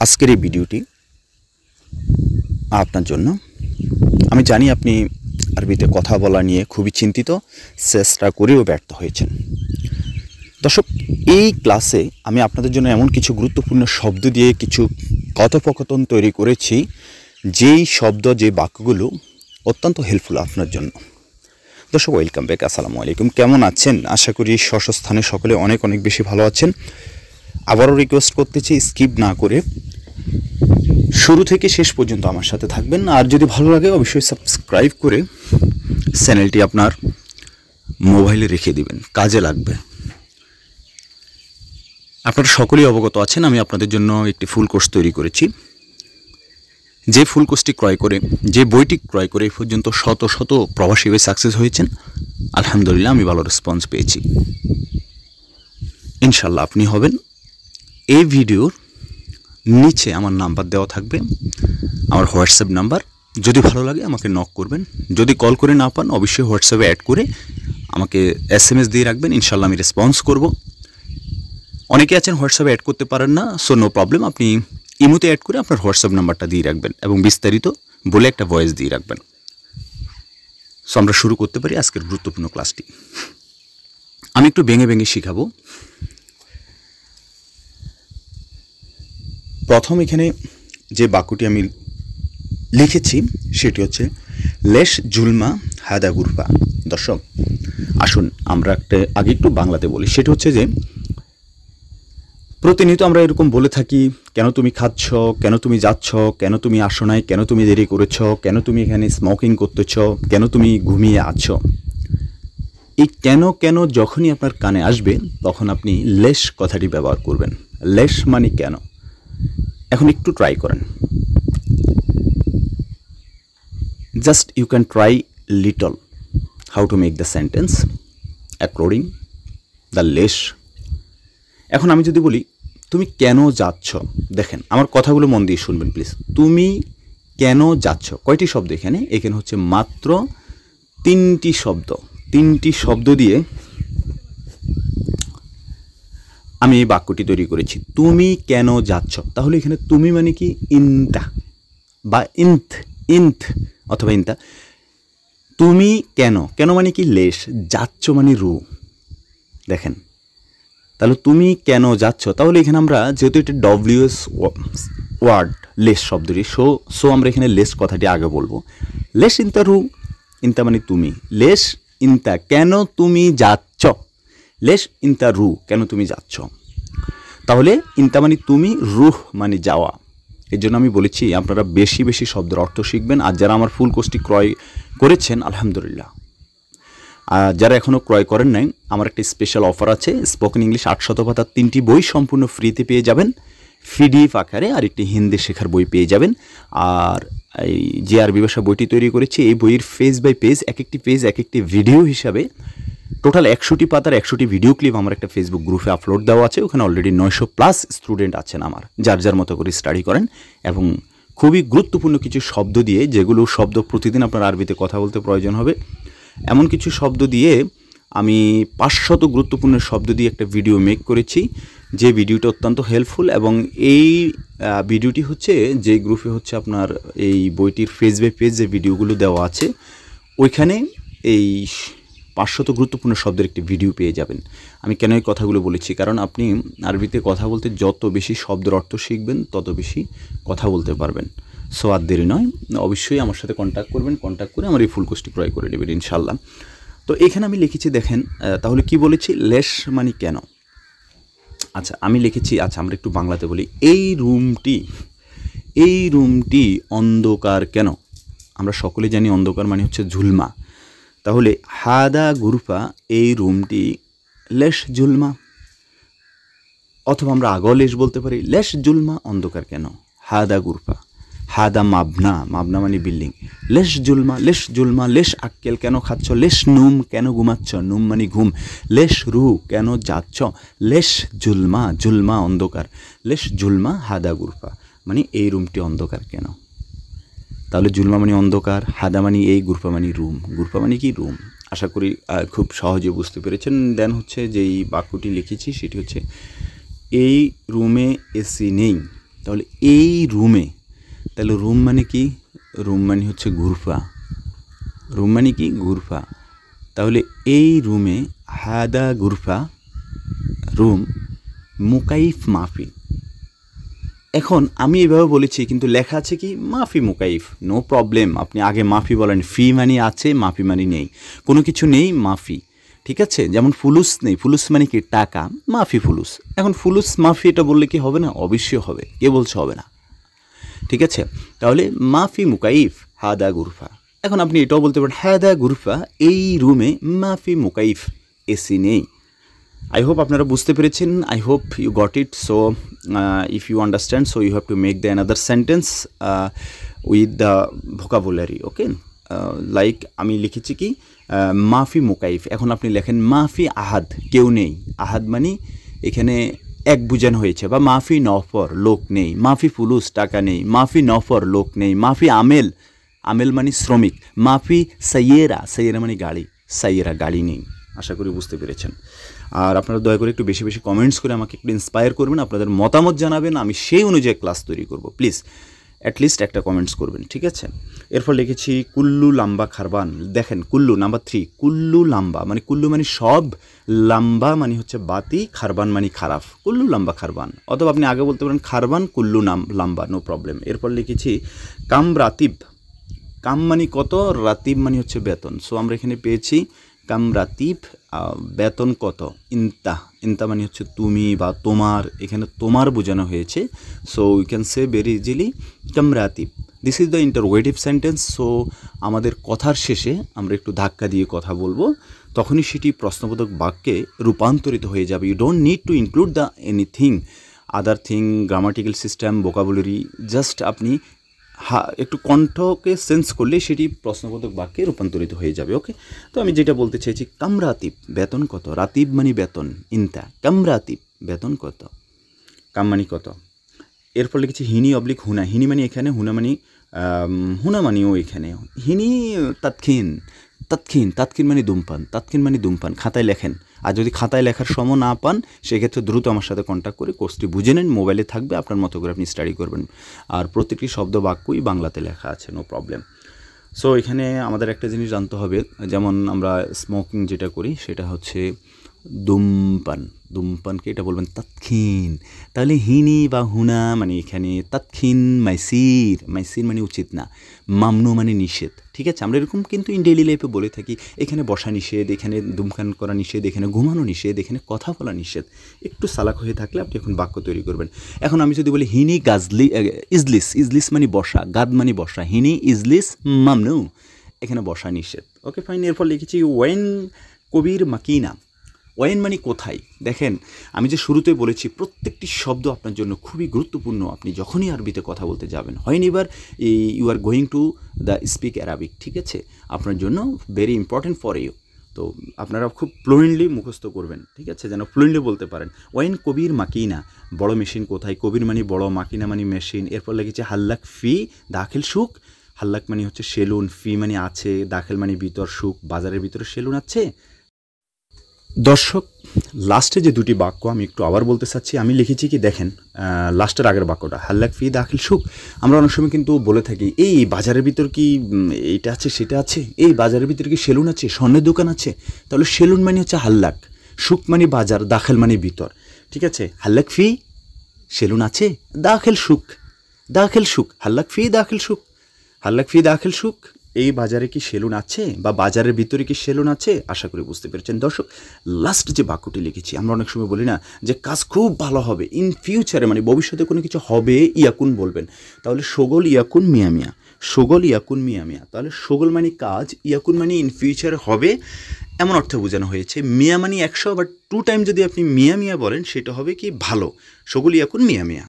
আজকের এই ভিডিওটি আপনার জন্য। আমি জানি আপনি আরবিতে কথা বলা নিয়ে খুবই চিন্তিত, চেষ্টা করেও ব্যর্থ হয়েছেন। দর্শক, এই ক্লাসে আমি আপনাদের জন্য এমন কিছু গুরুত্বপূর্ণ শব্দ দিয়ে কিছু কথোপকথন তৈরি করেছি, যেই শব্দ, যে বাক্যগুলো অত্যন্ত হেল্পফুল আপনার জন্য। দর্শক, ওয়েলকাম ব্যাক। আসসালামু আলাইকুম। কেমন আছেন? আশা করি স্বস্থানে সকলে অনেক অনেক বেশি ভালো আছেন। আবারও রিকোয়েস্ট করতেছি, স্কিপ না করে শুরু থেকে শেষ পর্যন্ত আমার সাথে থাকবেন। আর যদি ভালো লাগে অবশ্যই সাবস্ক্রাইব করে চ্যানেলটি আপনার মোবাইলে রেখে দিবেন, কাজে লাগবে। আপনারা সকলেই অবগত আছেন আমি আপনাদের জন্য একটি ফুল কোর্স তৈরি করেছি। যে ফুল কোর্সটি ক্রয় করে, যে বইটি ক্রয় করে এই পর্যন্ত শত শত প্রবাসী হয়ে সাকসেস হয়েছেন। আলহামদুলিল্লাহ, আমি ভালো রেসপন্স পেয়েছি। ইনশাল্লাহ আপনি হবেন। এই ভিডিওর নিচে আমার নাম্বার দেওয়া থাকবে, আমার হোয়াটসঅ্যাপ নাম্বার। যদি ভালো লাগে আমাকে নক করবেন। যদি কল করে না পান অবশ্যই হোয়াটসঅ্যাপে অ্যাড করে আমাকে SMS দিয়ে রাখবেন। ইনশাল্লাহ আমি রেসপন্স করব। অনেকে আছেন হোয়াটসঅ্যাপে অ্যাড করতে পারেন না, সো নো প্রবলেম। আপনি ইমোতে অ্যাড করে আপনার হোয়াটসঅ্যাপ নাম্বারটা দিয়ে রাখবেন এবং বিস্তারিত বলে একটা ভয়েস দিয়ে রাখবেন। সো আমরা শুরু করতে পারি আজকের গুরুত্বপূর্ণ ক্লাসটি। আমি একটু ভেঙে ভেঙে শিখাবো। প্রথম এখানে যে বাক্যটি আমি লিখেছি সেটি হচ্ছে লেশ জুলমা হাদা গুরফা। দর্শক আসুন আমরা আগে একটু বাংলাতে বলি। সেটা হচ্ছে যে প্রতিনিয়ত আমরা এরকম বলে থাকি, কেন তুমি খাচ্ছ, কেন তুমি যাচ্ছ, কেন তুমি আসো নাই, কেন তুমি দেরি করেছ, কেন তুমি এখানে স্মোকিং করতেছ, কেন তুমি ঘুমিয়ে আছো। এই কেন কেন যখনই আপনার কানে আসবে তখন আপনি লেশ কথাটি ব্যবহার করবেন। লেশ মানে কেন। এখন একটু ট্রাই করেন। Just you can try little how to make the sentence according the lesson. এখন আমি যদি বলি তুমি কেন যাচ্ছ, দেখেন আমার কথাগুলো মন দিয়ে শুনবেন প্লিজ। তুমি কেন যাচ্ছ, কয়টি শব্দ এখানে? এখানে হচ্ছে মাত্র তিনটি শব্দ। তিনটি শব্দ দিয়ে আমি এই বাক্যটি তৈরি করেছি। তুমি কেন যাচ্ছ, তাহলে এখানে তুমি মানে কি ইনতা বা ইন্থ অথবা ইনতা। তুমি কেন, কেন মানে কি লেশ, যাচ্ছ মানে রু। দেখেন, তাহলে তুমি কেন যাচ্ছ, তাহলে এখানে আমরা যেহেতু এটা WS ওয়ার্ড, লেশ শব্দটি, সো আমরা এখানে লেশ কথাটি আগে বলবো। লেশ ইনতা রু, ইনতা মানে তুমি, লেশ ইনতা কেন তুমি যাচ্ছ, লেশ ইনতা রু কেন তুমি যাচ্ছ। তাহলে ইনতা মানে তুমি, রুহ মানে যাওয়া। এর জন্য আমি বলেছি আপনারা বেশি বেশি শব্দের অর্থ শিখবেন। আর যারা আমার ফুল কোর্সটি ক্রয় করেছেন আলহামদুলিল্লাহ। আর যারা এখনও ক্রয় করেন নাই, আমার একটা স্পেশাল অফার আছে। স্পোকেন ইংলিশ 800 পাতার 3টি বই সম্পূর্ণ ফ্রিতে পেয়ে যাবেন, PDF আকারে। আর একটি হিন্দি শেখার বই পেয়ে যাবেন। আর এই যে আরবি ভাষা বইটি তৈরি করেছি, এই বইয়ের পেজ বাই পেজ, এক একটি পেজ এক একটি ভিডিও হিসাবে টোটাল 100টি পাতার 100টি ভিডিও ক্লিপ আমার একটা ফেসবুক গ্রুপে আপলোড দেওয়া আছে। ওখানে অলরেডি 900+ স্টুডেন্ট আছেন আমার, যার যার মতো করে স্টাডি করেন। এবং খুবই গুরুত্বপূর্ণ কিছু শব্দ দিয়ে, যেগুলো শব্দ প্রতিদিন আপনার আরবিতে কথা বলতে প্রয়োজন হবে, এমন কিছু শব্দ দিয়ে আমি 500 গুরুত্বপূর্ণ শব্দ দিয়ে একটা ভিডিও মেক করেছি, যে ভিডিওটা অত্যন্ত হেল্পফুল। এবং এই ভিডিওটি হচ্ছে যে গ্রুপে হচ্ছে আপনার এই বইটির পেজ বাই পেজ যে ভিডিওগুলো দেওয়া আছে, ওইখানে এই 500 গুরুত্বপূর্ণ শব্দের একটি ভিডিও পেয়ে যাবেন। আমি কেন এই কথাগুলো বলেছি, কারণ আপনি আরবিতে কথা বলতে যত বেশি শব্দের অর্থ শিখবেন তত বেশি কথা বলতে পারবেন। সো আর দেরি নয়, অবশ্যই আমার সাথে কন্ট্যাক্ট করবেন। কন্ট্যাক্ট করে আমার এই ফুল কোর্সটি ক্রয় করে নেবেন ইনশাল্লাহ। তো এখানে আমি লিখেছি, দেখেন তাহলে কি বলেছি, লেশ মানে কেন। আচ্ছা আমি লিখেছি, আচ্ছা আমরা একটু বাংলাতে বলি। এই রুমটি অন্ধকার কেন। আমরা সকলে জানি অন্ধকার মানে হচ্ছে ঝুলমা। তাহলে হাদা গুরফা, এই রুমটি লেশ জুলমা, অথবা আমরা আগেও লেশ বলতে পারি, লেশ জুলমা অন্ধকার কেন। হাদা গুরফা, হাদা মাবনা, মাবনা মানে বিল্ডিং। লেশ জুলমা, লেশ আক্কেল কেন খাচ্ছ, লেশ নুম কেন ঘুমাচ্ছ, নুম মানে ঘুম, লেশ রু কেন যাচ্ছ, লেশ জুলমা, জুলমা অন্ধকার, লেশ জুলমা হাদা গুরফা মানে এই রুমটি অন্ধকার কেন। তাহলে জুলমা মানে অন্ধকার, হাদা মানে এই, গুরফা মানে রুম, গুরফা মানে কি রুম। আশা করি খুব সহজে বুঝতে পেরেছেন। দেন হচ্ছে যেই বাক্যটি লিখেছি সেটি হচ্ছে এই রুমে AC নেই, তাহলে এই রুমে, তাহলে রুম মানে কি? রুম মানে হচ্ছে গুরফা। রুম মানে কি? গুরফা। তাহলে এই রুমে হাদা গুরফা, রুম মুকাইফ মাফি। এখন আমি এভাবে বলেছি, কিন্তু লেখা আছে কি মাফি মুকাইফ। নো প্রবলেম, আপনি আগে মাফি বলেন। ফি মানে আছে, মাফি মানে নেই, কোনো কিছু নেই, মাফি। ঠিক আছে, যেমন ফুলুস নেই, ফুলুস মানে কি টাকা, মাফি ফুলুস। এখন ফুলুস মাফি এটা বললে কি হবে না? অবশ্যই হবে, কে বলছে হবে না? ঠিক আছে, তাহলে মাফি মুকাইফ হাদা গুরফা। এখন আপনি এটাও বলতে পারেন হাদা গুরফা, এই রুমে মাফি মুকাইফ, এসি নেই। I hope আপনারা বুঝতে পেরেছেন। I hope you got it. So if you understand, so you have to make the another sentence with the vocabulary. Okay, like আমি লিখেছি কি মাফি মুকাইফ। এখন আপনি লেখেন মাফি আহাদ, কেউ নেই। আহাদ মানে এখানে এক বুঝানো হয়েছে। বা মাফি নফর, লোক নেই। মাফি ফুলুস, টাকা নেই। মাফি নফর, লোক নেই। মাফি আমেল, আমেল মানে শ্রমিক। মাফি সাইয়েরা, সাইয়েরা মানে গাড়ি, সাইয়েরা গাড়ি নেই। আশা করি বুঝতে পেরেছেন। আর আপনারা দয়া করে একটু বেশি বেশি কমেন্টস করে আমাকে একটু ইন্সপায়ার করবেন, আপনাদের মতামত জানাবেন, আমি সেই অনুযায়ী ক্লাস তৈরি করব। প্লিজ অ্যাটলিস্ট একটা কমেন্টস করবেন, ঠিক আছে? এরপর লিখেছি কুল্লু লাম্বা খারবান। দেখেন কুল্লু নাম্বার 3, কুল্লু লাম্বা মানে কুল্লু মানে সব, লাম্বা মানে হচ্ছে বাতি, খারবান মানে খারাপ। কুল্লু লাম্বা খারবান, অথবা আপনি আগে বলতে পারেন খারবান কুল্লু লাম্বা, নো প্রবলেম। এরপর লিখেছি কাম রাতিব। কাম মানে কত, রাতিব মানে হচ্ছে বেতন। সো আমরা এখানে পেয়েছি কাম রাতিব, বেতন কত। ইন্তা, ইন্তা মানে হচ্ছে তুমি বা তোমার, এখানে তোমার বোঝানো হয়েছে। So we can say very easily comparative. This is the interrogative sentence. So আমাদের কথার শেষে আমরা একটু ধাক্কা দিয়ে কথা বলবো, তখনই সেটি প্রশ্নবোধক বাক্যে রূপান্তরিত হয়ে যাবে। You don't need to include the anything other thing, grammatical system, vocabulary. Just আপনি একটু কণ্ঠকে সেন্স করলে সেটি প্রশ্নবোধক বাক্যে রূপান্তরিত হয়ে যাবে। ওকে, তো আমি যেটা বলতে চাইছি, কামরাতিব বেতন কত। রাতিব মানে বেতন, ইন্তা কামরাতিব বেতন কত, কাম মানে কত। এরপর লিখেছি হিনি অবলিক হুনা। হিনি মানে এখানে, হুনা মানে হুনা মানেও এখানে। হিনি তাৎক্ষীন, তাৎক্ষীন, তাৎক্ষীন মানে ধূমপান, তাৎক্ষীন মানে ধূমপান। খাতায় লেখেন, আর যদি খাতায় লেখার সময় না পান সেক্ষেত্রে দ্রুত আমার সাথে কন্ট্যাক্ট করে কোর্সটি বুঝে নেন। মোবাইলে থাকবে, আপনার মতো করে আপনি স্টাডি করবেন। আর প্রত্যেকটি শব্দ বাক্যই বাংলাতে লেখা আছে, নো প্রবলেম। সো এখানে আমাদের একটা জিনিস জানতে হবে, যেমন আমরা স্মোকিং যেটা করি সেটা হচ্ছে ধূমপান। ধূমপানকে এটা বলবেন তাৎক্ষীন। তাহলে হিনি বা হুনা মানে এখানে তাৎক্ষীন মাইসির, মাইসির মানে উচিত না, মামনু মানে নিষেধ। ঠিক আছে, আমরা এরকম কিন্তু ইন ডেইলি লাইফে বলে থাকি, এখানে বসা নিষেধ, এখানে ধূমপান করা নিষেধ, এখানে ঘুমানো নিষেধ, এখানে কথা বলা নিষেধ। একটু চালাক হয়ে থাকলে আপনি এখন বাক্য তৈরি করবেন। এখন আমি যদি বলি হিনি গাজলি ইজলিস, ইজলিস মানে বসা, গাদ মানে বসা, হিনি ইজলিস মামনু, এখানে বসা নিষেধ। Okay fine. এরপর লিখেছি ওয়েন কবির মাকিনা। ওয়েন মানে কোথায়। দেখেন আমি যে শুরুতেই বলেছি প্রত্যেকটি শব্দ আপনার জন্য খুবই গুরুত্বপূর্ণ। আপনি যখনই আরবিতে কথা বলতে যাবেন, হয়নি এবার you are going to the speak Arabic, ঠিক আছে, আপনার জন্য ভেরি ইম্পর্টেন্ট ফর ইউ। তো আপনারা খুব ফ্লুয়েন্টলি মুখস্থ করবেন, ঠিক আছে, যেন ফ্লুয়েন্টলি বলতে পারেন। ওয়েন কবির মাকিনা, বড় মেশিন কোথায়। কবির মানে বড়, মাকিনা মানে মেশিন। এরপর লেগেছে হাল্লাক ফি দাখিল সুখ। হাল্লাক মানে হচ্ছে সেলুন, ফি মানে আছে, দাখিল মানে ভিতর, সুখ বাজারের ভিতরে সেলুন আছে। দর্শক, লাস্টে যে দুটি বাক্য আমি একটু আবার বলতে চাচ্ছি। আমি লিখেছি কি দেখেন, লাস্টের আগের বাক্যটা হাল্লাক ফি দাখিল সুখ। আমরা অনেক সময় কিন্তু বলে থাকি এই বাজারের ভিতর কি এইটা আছে সেটা আছে, এই বাজারের ভিতর কি সেলুন আছে, স্বর্ণের দোকান আছে। তাহলে সেলুন মানে হচ্ছে হাল্লাক, সুখ মানে বাজার, দাখিল মানে ভিতর। ঠিক আছে, হাল্লাক ফি সেলুন আছে, দাখিল সুখ, দাখিল সুখ, হাল্লাক ফি দাখিল সুখ, হাল্লাক ফি দাখিল সুখ। এই বাজারে কি সেলুন আছে বা বাজারের ভিতরে কি সেলুন আছে। আশা করি বুঝতে পেরেছেন। দর্শক, লাস্ট যে বাক্যটি লিখেছি, আমরা অনেক সময় বলি না যে কাজ খুব ভালো হবে, ইন ফিউচারে মানে ভবিষ্যতে কোনো কিছু হবে, ইয়াকুন বলবেন। তাহলে সগল ইয়াকুন মিয়া মিয়া, সগল ইয়াকুন মিয়া মিয়া। তাহলে সগল মানে কাজ, ইয়াকুন মানে ইন ফিউচারে হবে, এমন অর্থে বোঝানো হয়েছে। মিয়া মানে 100, বাট 2 টাইম যদি আপনি মিয়া মিয়া বলেন সেটা হবে কি ভালো। সগল ইয়াকুন মিয়া মিয়া।